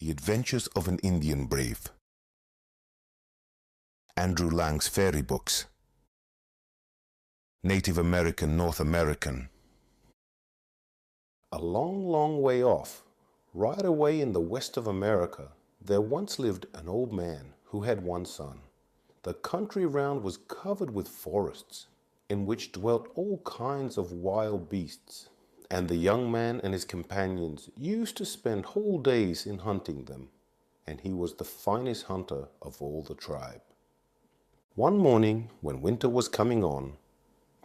The Adventures of an Indian Brave. Andrew Lang's Fairy Books. Native American, North American. A long, long way off, right away in the west of America, there once lived an old man who had one son. The country round was covered with forests, in which dwelt all kinds of wild beasts, and the young man and his companions used to spend whole days in hunting them, and he was the finest hunter of all the tribe. One morning, when winter was coming on,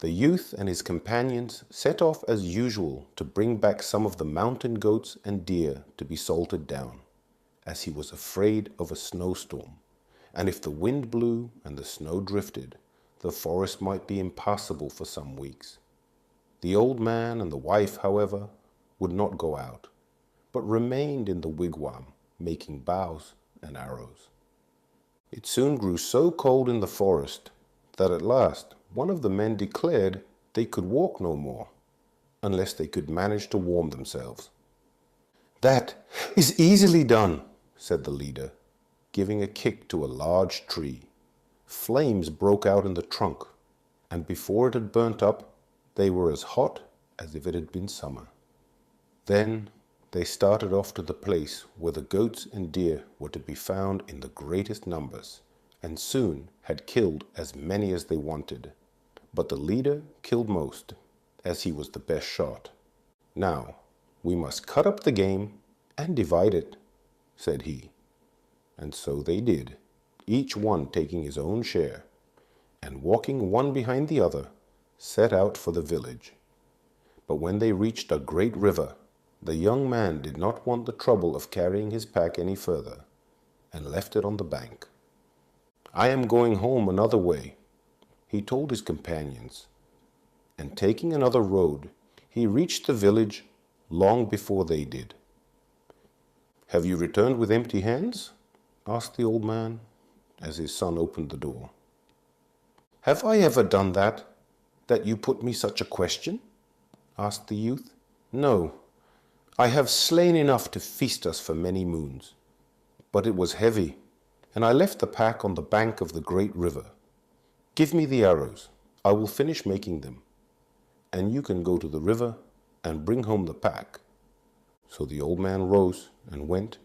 the youth and his companions set off as usual to bring back some of the mountain goats and deer to be salted down, as he was afraid of a snowstorm, and if the wind blew and the snow drifted, the forest might be impassable for some weeks. The old man and the wife, however, would not go out, but remained in the wigwam, making bows and arrows. It soon grew so cold in the forest that at last one of the men declared they could walk no more, unless they could manage to warm themselves. "That is easily done," said the leader, giving a kick to a large tree. Flames broke out in the trunk, and before it had burnt up, they were as hot as if it had been summer. Then they started off to the place where the goats and deer were to be found in the greatest numbers, and soon had killed as many as they wanted. But the leader killed most, as he was the best shot. "Now, we must cut up the game and divide it," said he. And so they did, each one taking his own share, and walking one behind the other, set out for the village. But when they reached a great river, the young man did not want the trouble of carrying his pack any further, and left it on the bank. "I am going home another way," he told his companions, and taking another road, he reached the village long before they did. "Have you returned with empty hands?" asked the old man, as his son opened the door. "Have I ever done that you put me such a question?" asked the youth. "No, I have slain enough to feast us for many moons, but it was heavy, and I left the pack on the bank of the great river. Give me the arrows, I will finish making them, and you can go to the river and bring home the pack." So the old man rose and went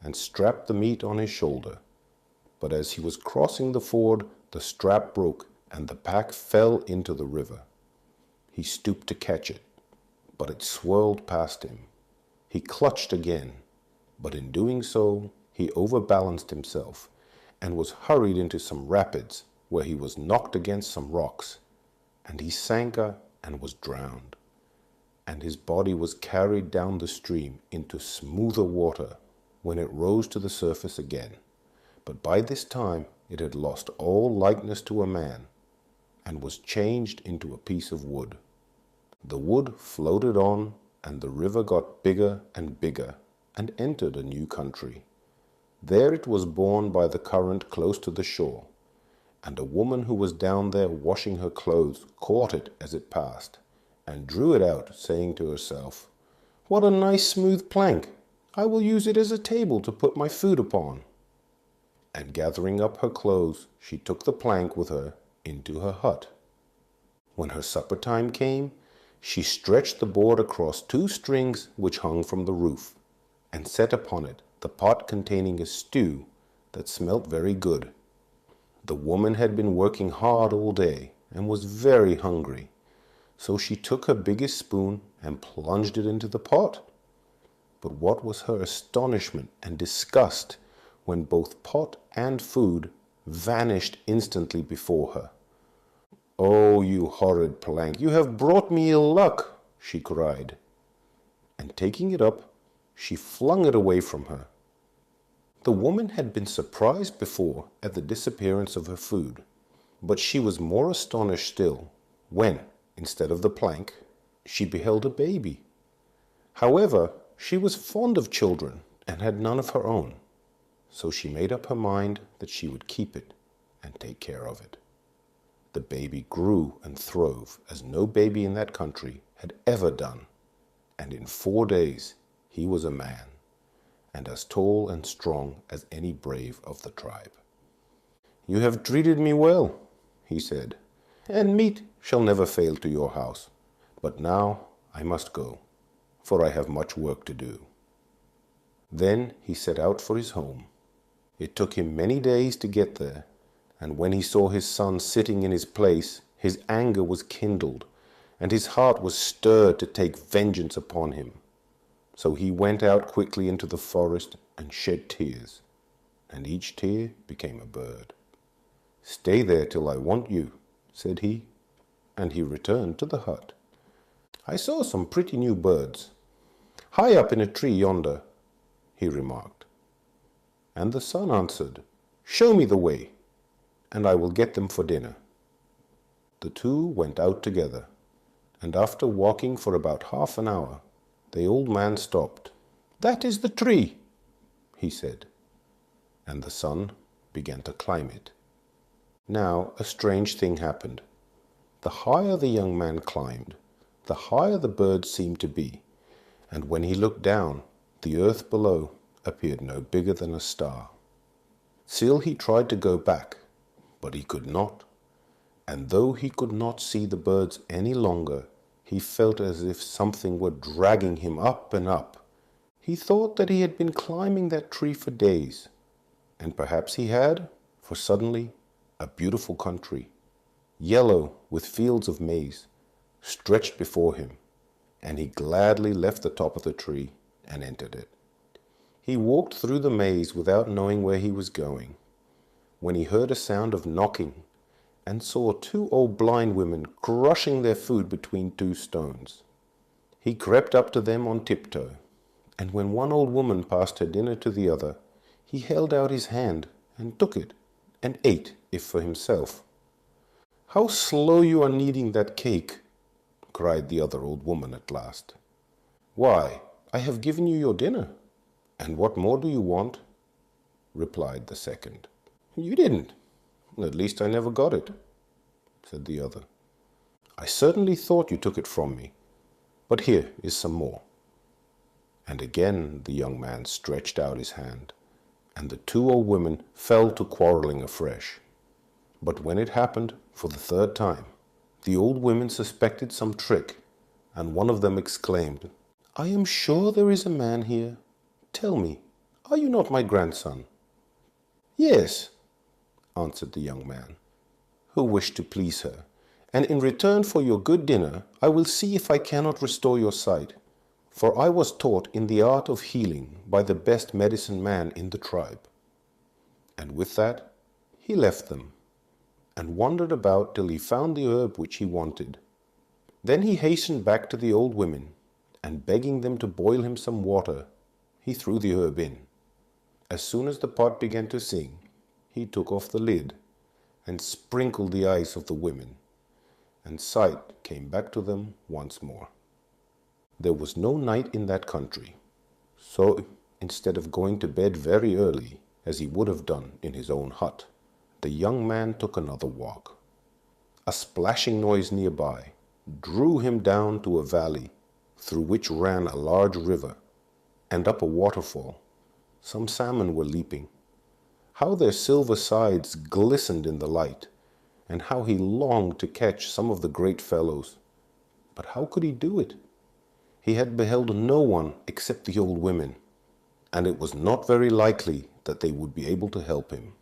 and strapped the meat on his shoulder. But as he was crossing the ford, the strap broke and the pack fell into the river. He stooped to catch it, but it swirled past him. He clutched again, but in doing so, he overbalanced himself and was hurried into some rapids, where he was knocked against some rocks, and he sank and was drowned, and his body was carried down the stream into smoother water, when it rose to the surface again. But by this time it had lost all likeness to a man, and was changed into a piece of wood. The wood floated on, and the river got bigger and bigger, and entered a new country. There it was borne by the current close to the shore, and a woman who was down there washing her clothes caught it as it passed, and drew it out, saying to herself, "What a nice smooth plank! I will use it as a table to put my food upon." And gathering up her clothes, she took the plank with her into her hut. When her supper time came, she stretched the board across 2 strings which hung from the roof, and set upon it the pot containing a stew that smelt very good. The woman had been working hard all day and was very hungry, so she took her biggest spoon and plunged it into the pot. But what was her astonishment and disgust when both pot and food vanished instantly before her. "Oh, you horrid plank, you have brought me ill luck," she cried, and taking it up, she flung it away from her. The woman had been surprised before at the disappearance of her food, but she was more astonished still when, instead of the plank, she beheld a baby. However, she was fond of children and had none of her own, so she made up her mind that she would keep it and take care of it. The baby grew and throve as no baby in that country had ever done, and in 4 days he was a man, and as tall and strong as any brave of the tribe. "You have treated me well," he said, "and meat shall never fail to your house. But now I must go, for I have much work to do." Then he set out for his home. It took him many days to get there, and when he saw his son sitting in his place, his anger was kindled, and his heart was stirred to take vengeance upon him. So he went out quickly into the forest and shed tears, and each tear became a bird. "Stay there till I want you," said he, and he returned to the hut. "I saw some pretty new birds, high up in a tree yonder," he remarked. And the son answered, "Show me the way, and I will get them for dinner." The two went out together, and after walking for about half an hour, the old man stopped. "That is the tree," he said, and the son began to climb it. Now a strange thing happened. The higher the young man climbed, the higher the birds seemed to be, and when he looked down, the earth below appeared no bigger than a star. Still he tried to go back, but he could not, and though he could not see the birds any longer, he felt as if something were dragging him up and up. He thought that he had been climbing that tree for days, and perhaps he had, for suddenly a beautiful country, yellow with fields of maize, stretched before him, and he gladly left the top of the tree and entered it. He walked through the maze without knowing where he was going, when he heard a sound of knocking and saw two old blind women crushing their food between two stones. He crept up to them on tiptoe, and when one old woman passed her dinner to the other, he held out his hand and took it and ate it for himself. "How slow you are kneading that cake," cried the other old woman at last. "Why, I have given you your dinner, and what more do you want?" replied the second. "You didn't. At least I never got it," said the other. "I certainly thought you took it from me, but here is some more." And again the young man stretched out his hand, and the two old women fell to quarreling afresh. But when it happened for the third time, the old women suspected some trick, and one of them exclaimed, "I am sure there is a man here. Tell me, are you not my grandson?" "Yes," answered the young man, who wished to please her, "and in return for your good dinner, I will see if I cannot restore your sight, for I was taught in the art of healing by the best medicine man in the tribe." And with that, he left them, and wandered about till he found the herb which he wanted. Then he hastened back to the old women, and begging them to boil him some water, he threw the herb in. As soon as the pot began to sing, he took off the lid and sprinkled the eyes of the women, and sight came back to them once more. There was no night in that country, so instead of going to bed very early, as he would have done in his own hut, the young man took another walk. A splashing noise nearby drew him down to a valley through which ran a large river, and up a waterfall. Some salmon were leaping. How their silver sides glistened in the light, and how he longed to catch some of the great fellows. But how could he do it? He had beheld no one except the old women, and it was not very likely that they would be able to help him.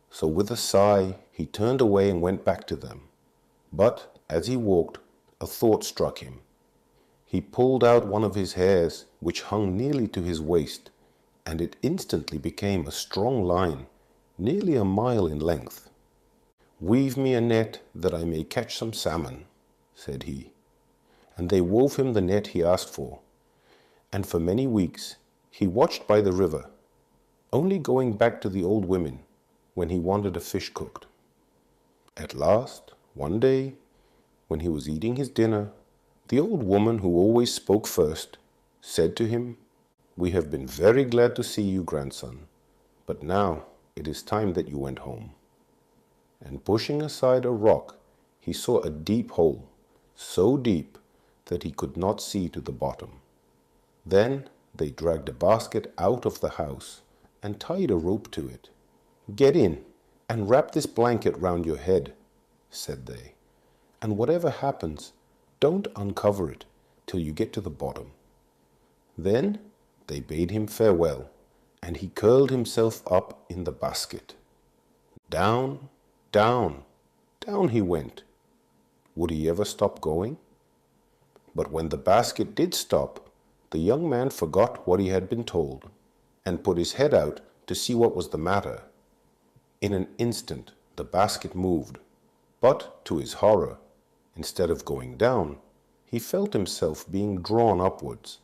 So with a sigh, he turned away and went back to them. But as he walked, a thought struck him. He pulled out one of his hairs, which hung nearly to his waist, and it instantly became a strong line, nearly a mile in length. "Weave me a net that I may catch some salmon," said he. And they wove him the net he asked for, and for many weeks he watched by the river, only going back to the old women when he wanted a fish cooked. At last, one day, when he was eating his dinner, the old woman who always spoke first said to him, "We have been very glad to see you, grandson, but now it is time that you went home." And pushing aside a rock, he saw a deep hole, so deep that he could not see to the bottom. Then They dragged a basket out of the house and tied a rope to it. "Get in and wrap this blanket round your head," said they, "and whatever happens, don't uncover it till you get to the bottom." Then they bade him farewell, and he curled himself up in the basket. Down, down, down he went. Would he ever stop going? But when the basket did stop, the young man forgot what he had been told, and put his head out to see what was the matter. In an instant the basket moved, but to his horror, instead of going down, he felt himself being drawn upwards,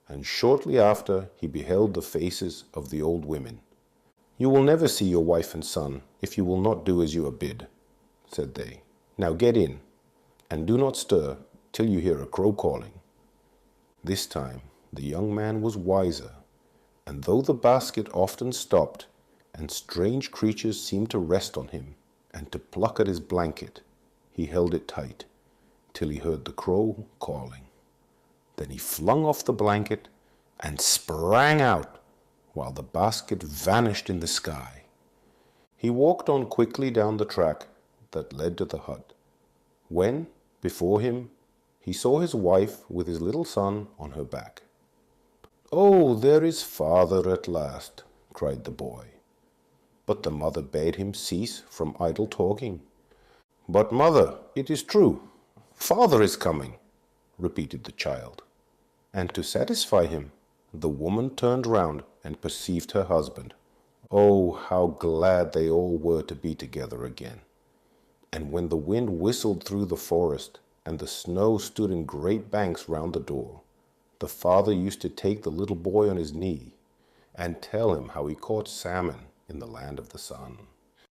and shortly after he beheld the faces of the old women. "You will never see your wife and son if you will not do as you are bid," said they. "Now get in, and do not stir till you hear a crow calling." This time the young man was wiser, and though the basket often stopped, and strange creatures seemed to rest on him and to pluck at his blanket, he held it tight till he heard the crow calling. Then he flung off the blanket and sprang out, while the basket vanished in the sky. He walked on quickly down the track that led to the hut, when, before him, he saw his wife with his little son on her back. "Oh, there is father at last," cried the boy. But the mother bade him cease from idle talking. "But, mother, it is true, father is coming," repeated the child. And to satisfy him, the woman turned round and perceived her husband. Oh, how glad they all were to be together again. And when the wind whistled through the forest, and the snow stood in great banks round the door, the father used to take the little boy on his knee and tell him how he caught salmon in the land of the sun.